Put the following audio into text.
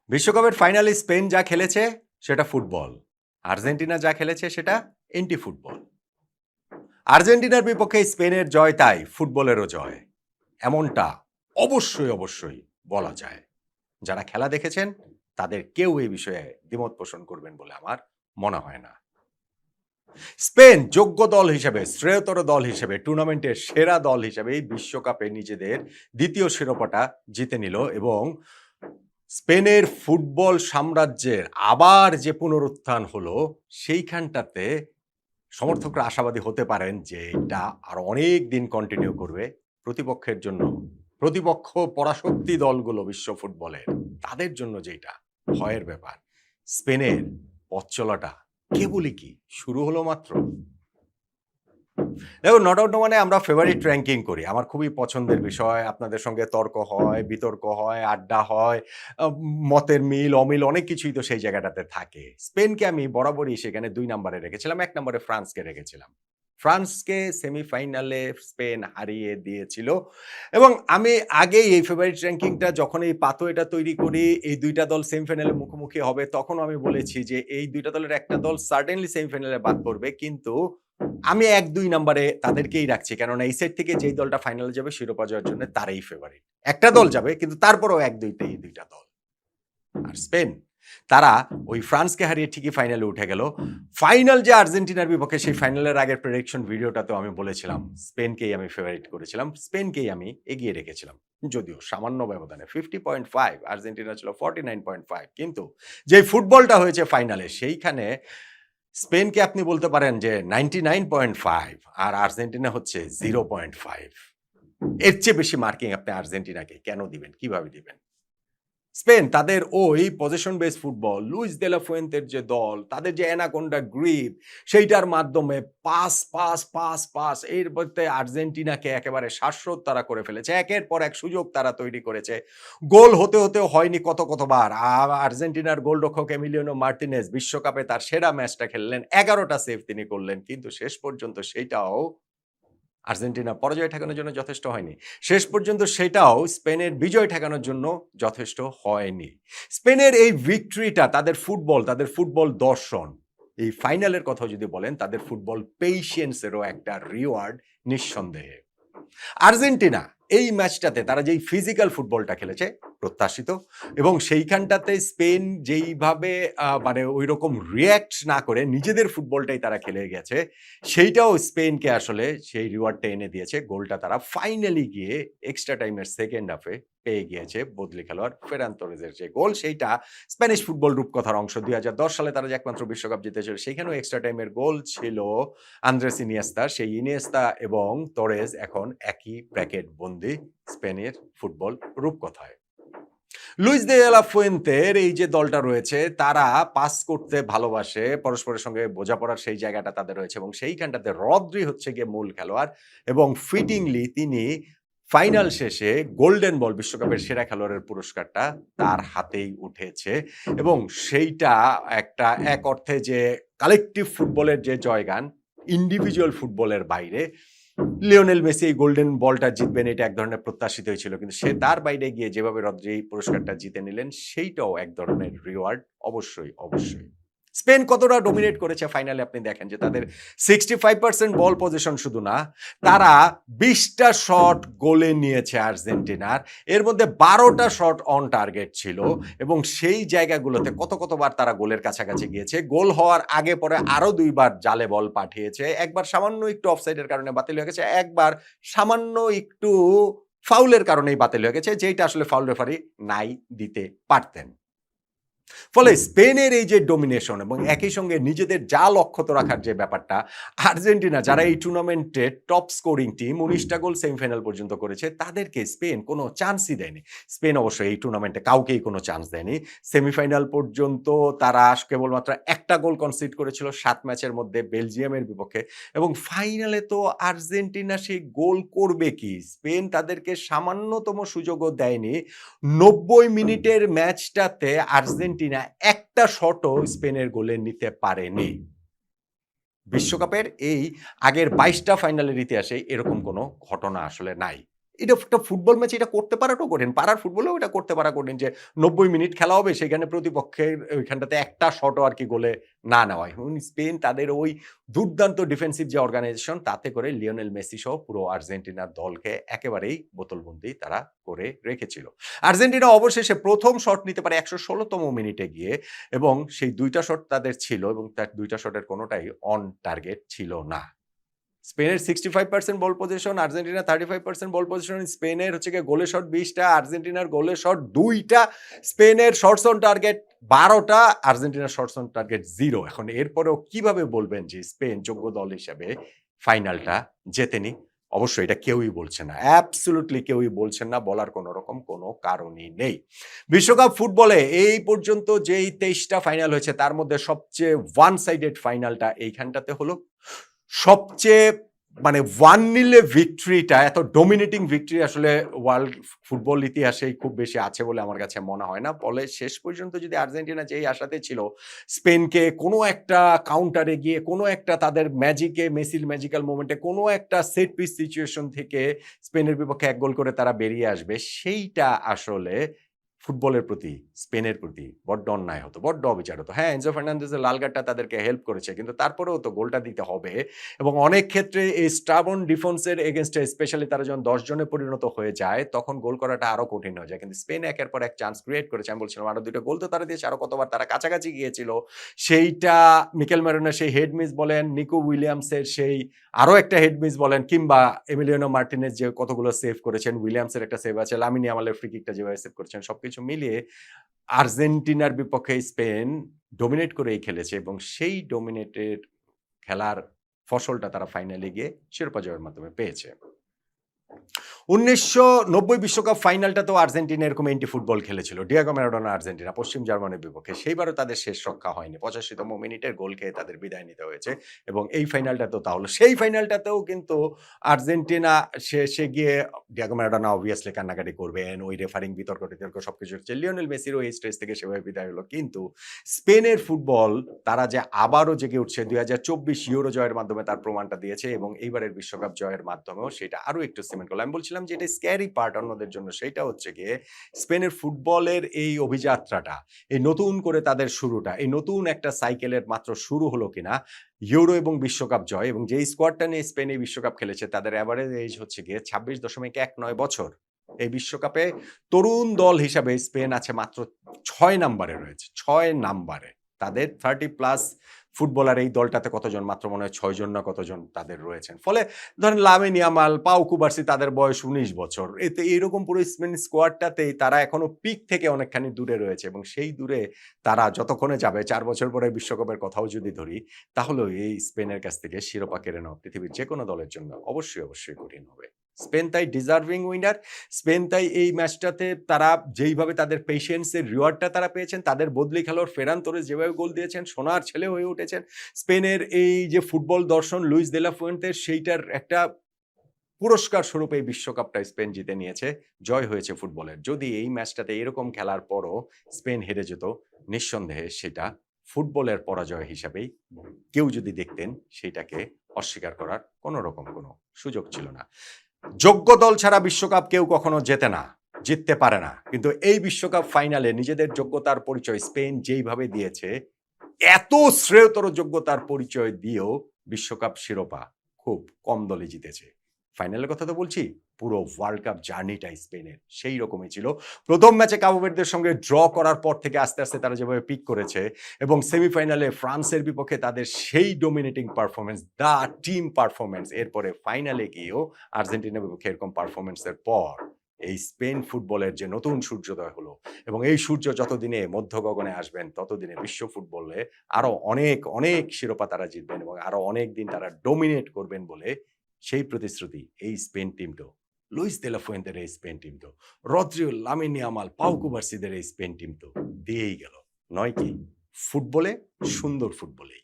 বিশ্বকাপের ফাইনালে স্পেন যা খেলেছে সেটা ফুটবল, আর্জেন্টিনা যা খেলেছে সেটা এন্টি ফুটবল। আর্জেন্টিনার বিপক্ষে স্পেনের জয় তাই ফুটবলেরও জয়, এমনটা অবশ্যই অবশ্যই বলা যায়। যারা খেলা দেখেছেন তাদের কেউ এই বিষয়ে দ্বিমত পোষণ করবেন বলে আমার মনে হয় না। স্পেন যোগ্য দল হিসেবে, শ্রেয়তর দল হিসেবে, টুর্নামেন্টের সেরা দল হিসেবে এই বিশ্বকাপে নিজেদের দ্বিতীয় শিরোপাটা জিতে নিল এবং স্পেনের ফুটবল সাম্রাজ্যের আবার যে পুনরুত্থান হলো সেইখানটাতে সমর্থকরা আশাবাদী হতে পারেন যে এটা আর অনেক দিন কন্টিনিউ করবে। প্রতিপক্ষের জন্য, প্রতিপক্ষ পরাশক্তি দলগুলো বিশ্ব ফুটবলের, তাদের জন্য যেটা ভয়ের ব্যাপার। স্পেনের পথ চলাটা কেবলই কি শুরু হলো মাত্র। দেখুন, নট আউট মানে আমরা ফেভারিট র্যাঙ্কিং করি। আমার খুবই পছন্দের বিষয়। আপনাদের সঙ্গে তর্ক হয়, বিতর্ক হয়, আড্ডা হয়, আ মতের মিল, অমিল অনেক কিছুই তো সেই জায়গাটাতে থাকে। স্পেনকে আমি বরাবরই সেখানে ২ নম্বরে রেখেছিলাম। ১ নম্বরে ফ্রান্সকে রেখেছিলাম। ফ্রান্সকে সেমিফাইনালে স্পেন হারিয়ে দিয়েছিল এবং আমি আগেই এই ফেভারিট র্যাঙ্কিংটা যখন এই পাথওয়েটা তৈরি করি, এই ২ টা দল সেমিফাইনালে মুখোমুখি হবে, তখনও আমি বলেছি যে এই ২ টা দলের একটা দল সার্টেনলি সেমিফাইনালে বাদ পড়বে। কিন্তু আমি ১-২ নাম্বারে তাদেরকেই রাখছি। কেননা এই সেট থেকে যেই দলটা ফাইনালে যাবে শিরোপা জয়ের জন্য তারাই ফেভারিট। একটা দল যাবে কিন্তু তারপরেও ১-২ তেই ২ টা দল। আর স্পেন তারা ওই ফ্রান্সকে হারিয়ে ঠিকই ফাইনালে উঠে গেল। ফাইনাল যে আর্জেন্টিনার বিপক্ষে সেই ফাইনালের আগের প্রেডিকশন ভিডিওটাতেও আমি বলেছিলাম স্পেনকেই আমি ফেভারিট করেছিলাম। স্পেনকেই আমি এগিয়ে রেখেছিলাম। যদিও সামান্য ব্যবধানে 50.5, আর্জেন্টিনা ছিল 49.5, কিন্তু যে ফুটবলটা হয়েছে ফাইনালে সেইখানে স্পেনকে আপনি বলতে পারেন যে 99.5 আর আর্জেন্টিনা হচ্ছে 0.5। এর চেয়ে বেশি মার্কিং আপনি আর্জেন্টিনাকে কেন দিবেন? কিভাবে দিবেন? স্পেন তাদের ওই possession base football, Luis de la ফুয়েন্তের যে দল, তাদের যে অ্যানাকোন্ডা গ্রিপ, সেইটার মাধ্যমে পাস, পাস, পাস, পাস এর মধ্যে আর্জেন্টিনাকে একেবারে শ্বাসরোধ তারা করে ফেলেছে। একের পর এক সুযোগ তারা তৈরি করেছে। গোল হতে, হতেও হয়নি কতবার। আর্জেন্টিনার গোলরক্ষক এমিলিয়ানো মার্টিনেজ বিশ্বকাপে তার সেরা ম্যাচটা খেললেন। ১১ টা সেভ তিনি করলেন। কিন্তু শেষ পর্যন্ত সেইটাও আর্জেন্টিনা পরাজয় ঠেকানোর জন্য যথেষ্ট হয়নি। শেষ পর্যন্ত সেটাও স্পেনের বিজয় ঠেকানোর জন্য যথেষ্ট হয়নি। স্পেনের এই ভিক্টরিটা তাদের ফুটবল দর্শন। এই ফাইনালের কথাও যদি বলেন তাদের ফুটবল পেশেন্স এরও একটা রিওয়ার্ড নিঃসন্দেহে। আর্জেন্টিনা এই ম্যাচটাতে তারা যেই ফিজিক্যাল ফুটবলটা খেলেছে প্রত্যাশিত এবং সেইখানটাতে স্পেন যেইভাবে মানে ওইরকম রিয়্যাক্ট না করে নিজেদের ফুটবলটাই তারা খেলে গেছে, সেইটাও স্পেনকে আসলে সেই রিওয়ার্ডটা এনে দিয়েছে। গোলটা তারা ফাইনালি গিয়ে এক্সট্রা টাইমের সেকেন্ড হাফে পেয়ে গিয়েছে। বদলি খেলোয়াড় ফেরান তোরেজের যে গোল, সেইটা স্প্যানিশ ফুটবল রূপকথার অংশ। ২০১০ সালে তারা যে একমাত্র বিশ্বকাপ জিতেছিল সেইখানেও এক্সট্রা টাইমের গোল ছিল আন্দ্রেস ইনিয়েস্তার। সেই ইনিয়েস্তা এবং তোরেজ এখন একই ব্র্যাকেট বন্দি স্পেনের ফুটবল রূপকথায়। লুইস দে লা ফুয়েন্তের এই যে দলটা রয়েছে তারা পাস করতে ভালোবাসে, পরস্পরের সঙ্গে বোঝাপড়ার সেই জায়গাটা তাদের রয়েছে এবং সেইখানটাতে রদ্রি হচ্ছে গিয়ে মূল খেলোয়াড় এবং ফিটিংলি তিনি ফাইনাল শেষে গোল্ডেন বল, বিশ্বকাপের সেরা খেলোয়াড়ের পুরস্কারটা তার হাতেই উঠেছে এবং সেইটা একটা এক অর্থে যে কালেকটিভ ফুটবলের যে জয়গান, ইন্ডিভিজুয়াল ফুটবলের বাইরে লিওনেল মেসি এই গোল্ডেন বলটা জিতবেন এটা এক ধরনের প্রত্যাশিতই ছিল। কিন্তু সে তার বাইরে গিয়ে যেভাবে রদ্রি এই পুরস্কারটা জিতে নিলেন সেইটাও এক ধরনের রিওয়ার্ড অবশ্যই, অবশ্যই। স্পেন কতটা ডমিনেট করেছে ফাইনালে আপনি দেখেন যে তাদের 65% বল পজিশন শুধু না, তারা ২০ টা শট গোলে নিয়েছে আর্জেন্টিনার। এর মধ্যে ১২ টা শট অন টার্গেট ছিল এবং সেই জায়গাগুলোতে কতবার তারা গোলের কাছাকাছি গিয়েছে। গোল হওয়ার আগে পরে আরো ২ বার জালে বল পাঠিয়েছে। একবার সামান্য একটু অফসাইডের কারণে বাতিল হয়ে গেছে। একবার সামান্য একটু ফাউলের কারণেই বাতিল হয়ে গেছে, যেইটা আসলে ফাউল রেফারি নাই দিতে পারতেন। ফলে স্পেনের এই যে ডমিনেশন এবং একই সঙ্গে নিজেদের জাল অক্ষত রাখার যে ব্যাপারটা, আর্জেন্টিনা যারা এই টুর্নামেন্টে টপ স্কোরিং টিম ১৯ টা গোল সেমিফাইনাল পর্যন্ত করেছে, তাদেরকে স্পেন কোনো চান্সই দেয়নি। স্পেন অবশ্য এই টুর্নামেন্টে কাউকেই কোনো চান্স দেয়নি। সেমিফাইনাল পর্যন্ত তারা কেবলমাত্র একটা গোল কনসিড করেছিল ৭ ম্যাচের মধ্যে বেলজিয়ামের বিপক্ষে এবং ফাইনালে তো আর্জেন্টিনা সেই গোল করবে কি? স্পেন তাদেরকে সামান্যতম সুযোগও দেয়নি। ৯০ মিনিটের ম্যাচটাতে আর্জেন্টিনা একটা শটও স্পেনের গোলে নিতে পারেনি। বিশ্বকাপের এই আগের ২২ টা ফাইনালের ইতিহাসে এরকম কোনো ঘটনা আসলে নাই। এটা একটা ফুটবল ম্যাচে এটা করতে পারাটাও কঠিন। পাড়ার ফুটবলেও এটা করতে পারা কঠিন যে ৯০ মিনিট খেলা হবে সেখানে প্রতিপক্ষের ওইখানটাতে একটা শটও আরকি গোলে না নেওয়া হয়। এবং স্পেন তাদের ওই দুর্দান্ত ডিফেন্সিভ যে অর্গানাইজেশন তাতে করে লিওনেল মেসি সহ পুরো আর্জেন্টিনার দলকে একেবারেই বোতলবন্দী তারা করে রেখেছিল। আর্জেন্টিনা অবশেষে ১ম শট নিতে পারে ১১৬তম মিনিটে গিয়ে এবং সেই ২ টা শট তাদের ছিল এবং তার ২ টা শটের কোনটাই অন টার্গেট ছিল না। স্পেনের 65% বল পজিশন, আর্জেন্টিনার 35% বল পজিশন। স্পেনের হচ্ছে গিয়ে গোলের শট ২০ টা, আর্জেন্টিনার গোলের শট ২ টা। স্পেনের শটস অন টার্গেট ১২ টা, আর্জেন্টিনার শটস অন টার্গেট 0। এখন এরপরেও কিভাবে বলবেন যে স্পেন যোগ্য দল হিসেবে ফাইনালটা জেতেনি? অবশ্যই এটা কেউই বলছে না। অ্যাবসোলিউটলি কেউই বলছেন না। বলার কোন রকম কোনো কারণই নেই। বিশ্বকাপ ফুটবলে এই পর্যন্ত যেই ২৩ টা ফাইনাল হয়েছে তার মধ্যে সবচেয়ে ওয়ান সাইডেড ফাইনালটা এইখানটাতে হলো। সবচেয়ে মানে 1-0 এ ভিক্টরিটা এত ডমিনেটিং ভিক্টরি আসলে ওয়ার্ল্ড ফুটবল ইতিহাসেই খুব বেশি আছে বলে আমার কাছে মনে হয় না। ফলে শেষ পর্যন্ত যদি আর্জেন্টিনা যেই আশাতে ছিল স্পেনকে কোনো একটা কাউন্টারে গিয়ে কোনো একটা তাদের ম্যাজিকে মেসির ম্যাজিক্যাল মোমেন্টে কোনো একটা সেট পিস সিচুয়েশন থেকে স্পেনের বিপক্ষে ১ গোল করে তারা বেরিয়ে আসবে, সেইটা আসলে ফুটবলের প্রতি, স্পেনের প্রতি বড্ড অন্যায় হতো, বড্ড অবিচার হতো। হ্যাঁ, এনজো ফার্নান্দেজের লাল কার্ডটা তাদেরকে হেল্প করেছে। কিন্তু তারপরেও তো গোলটা দিতে হবে এবং অনেক ক্ষেত্রে এই স্টাবন ডিফেন্সের এগেইনস্টে স্পেশালি তারা যখন ১০ জনে পরিণত হয়ে যায়, তখন গোল করাটা আরো কঠিন হয়ে যায়। কিন্তু স্পেন একের পর এক চান্স ক্রিয়েট করেছে। আমি বলছিলাম আরো ২ টা গোল তো তারা দিয়েছে, আরো কতবার তারা কাছাকাছি গিয়েছিল। সেইটা মিকেল ম্যারোনের সেই হেড মিস বলেন, নিকো উইলিয়ামসের সেই আরো একটা হেড মিস বলেন কিংবা এমিলিয়ানো মার্টিনেজ যে কতগুলো সেভ করেছেন, উইলিয়ামসের একটা সেভ আছে, লামিন ইয়ামালের ফ্রি কিকটা যেভাবে সেভ করেছেন, সবকিছু মিলিয়ে আর্জেন্টিনার বিপক্ষে স্পেন ডমিনেট করেই খেলেছে এবং সেই ডমিনেটের খেলার ফসলটা তারা ফাইনালে গিয়ে শিরোপা জয়ের মাধ্যমে পেয়েছে। ১৯৯০ বিশ্বকাপ ফাইনালটাতেও আর্জেন্টিনা এরকম এন্টি ফুটবল খেলেছিল। ডিয়েগো ম্যারাডোনা আর্জেন্টিনা পশ্চিম জার্মানির বিপক্ষে। সেইবারও তাদের শেষ রক্ষা হয়নি। ৮৫তম মিনিটের গোল খেয়ে তাদের বিদায় নিতে হয়েছে এবং এই ফাইনালটাতেও তা হলো। সেই ফাইনালটাতেও কিন্তু আর্জেন্টিনা শেষে গিয়ে ডিয়েগো ম্যারাডোনা অবভিয়াসলি কান্নাকাটি করবেন। ওই রেফারিং বিতর্ক-টিতর্ক সবকিছু হচ্ছে। লিওনেল মেসিরও এই স্টেজ থেকে সেভাবে বিদায় হলো। কিন্তু স্পেনের ফুটবল তারা যে আবারও জেগে উঠছে ২০২৪ ইউরো জয়ের মাধ্যমে তার প্রমাণটা দিয়েছে এবং এইবারের বিশ্বকাপ জয়ের মাধ্যমেও সেটা আরো একটু সিমেন্ট করলো। আমি বলছিলাম যে এটা স্ক্যারি পার্ট অন্যদের জন্য, সেটা হচ্ছে গিয়ে স্পেনের ফুটবলের এই অভিযাত্রাটা, এই নতুন করে তাদের শুরুটা, এই নতুন একটা সাইকেলের মাত্র শুরু হলো কিনা ইউরো এবং বিশ্বকাপ জয় এবং যেই স্কোয়াডটা নিয়ে স্পেন এই বিশ্বকাপ খেলেছে তাদের এভারেজ এজ হচ্ছে গিয়ে ২৬.১৯ বছর। এই বিশ্বকাপে তরুণ দল হিসাবে স্পেন আছে মাত্র ৬ নাম্বারে রয়েছে। ৬ নাম্বারে। তাদের 30 প্লাস ফুটবলার এই দলটাতে কতজন? মাত্র মনে হয় ৬ জন না কতজন তাদের রয়েছেন। ফলে ধরেন লামিন ইয়ামাল, পাউ কুবার্সি তাদের বয়স ১৯ বছর। এতে এইরকম পুরো স্পেন স্কোয়াডটাতেই তারা এখনো পিক থেকে অনেকখানি দূরে রয়েছে এবং সেই দূরে তারা যতক্ষণে যাবে ৪ বছর পরে বিশ্বকাপের কথাও যদি ধরি, তাহলেও এই স্পেনের কাছ থেকে শিরোপা কেড়ে নেওয়া পৃথিবীর যেকোনো দলের জন্য অবশ্যই কঠিন হবে। স্পেন তাই ডিজার্ভিং উইনার। স্পেন তাই এই ম্যাচটাতে তারা যেইভাবে তাদের পেশেন্স এর রিওয়ার্ডটা তারা পেয়েছেন, তাদের বদলি খেলোয়াড় ফেরান তোরেস যেভাবে গোল দিয়েছেন, সোনার ছেলে হয়ে উঠেছেন। স্পেনের এই যে ফুটবল দর্শন লুইস দে লা ফুয়েন্তের সেইটার একটা পুরস্কার স্বরূপ এই বিশ্বকাপটা স্পেন জিতে নিয়েছে। জয় হয়েছে ফুটবলের। যদি এই ম্যাচটাতে এরকম খেলার পরও স্পেন হেরে যেত, নিঃসন্দেহে সেটা ফুটবলের পরাজয় হিসাবেই কেউ যদি দেখতেন, সেইটাকে অস্বীকার করার কোনো রকম কোনো সুযোগ ছিল না। যোগ্য দল ছাড়া বিশ্বকাপ কেউ কখনো জেতে না, জিততে পারে না। কিন্তু এই বিশ্বকাপ ফাইনালে নিজেদের যোগ্যতার পরিচয় স্পেন যেইভাবে দিয়েছে, এত শ্রেয়তর যোগ্যতার পরিচয় দিয়েও বিশ্বকাপ শিরোপা খুব কম দলই জিতেছে। ফাইনালের কথা তো বলছি, পুরো ওয়ার্ল্ড কাপ জার্নিটাই স্পেনের সেই রকমই ছিল। প্রথম ম্যাচে কাবো ভার্দের সঙ্গে ড্র করার পর থেকে আস্তে আস্তে তারা যেভাবে পিক করেছে এবং সেমিফাইনালে ফ্রান্সের বিপক্ষে তাদের সেই dominating performance, the team performance, এরপরে ফাইনালে গিয়েও আর্জেন্টিনার বিপক্ষে এরকম পারফরমেন্সের পর এই স্পেন ফুটবলের যে নতুন সূর্যোদয় হলো এবং এই সূর্য যতদিনে মধ্য গগনে আসবেন ততদিনে বিশ্ব ফুটবলে আরো অনেক শিরোপা তারা জিতবেন এবং আরো অনেক দিন তারা ডমিনেট করবেন বলে সেই প্রতিশ্রুতি এই স্পেন টিম তো, লুইস দে লা ফুয়েন্তের এই স্পেন টিম তো, রদ্রিগো, লামিন ইয়ামাল, পাউ কুবার্সিদের এই স্পেন টিম তো দিয়েই গেল। নয় কি? ফুটবলে, সুন্দর ফুটবলেই।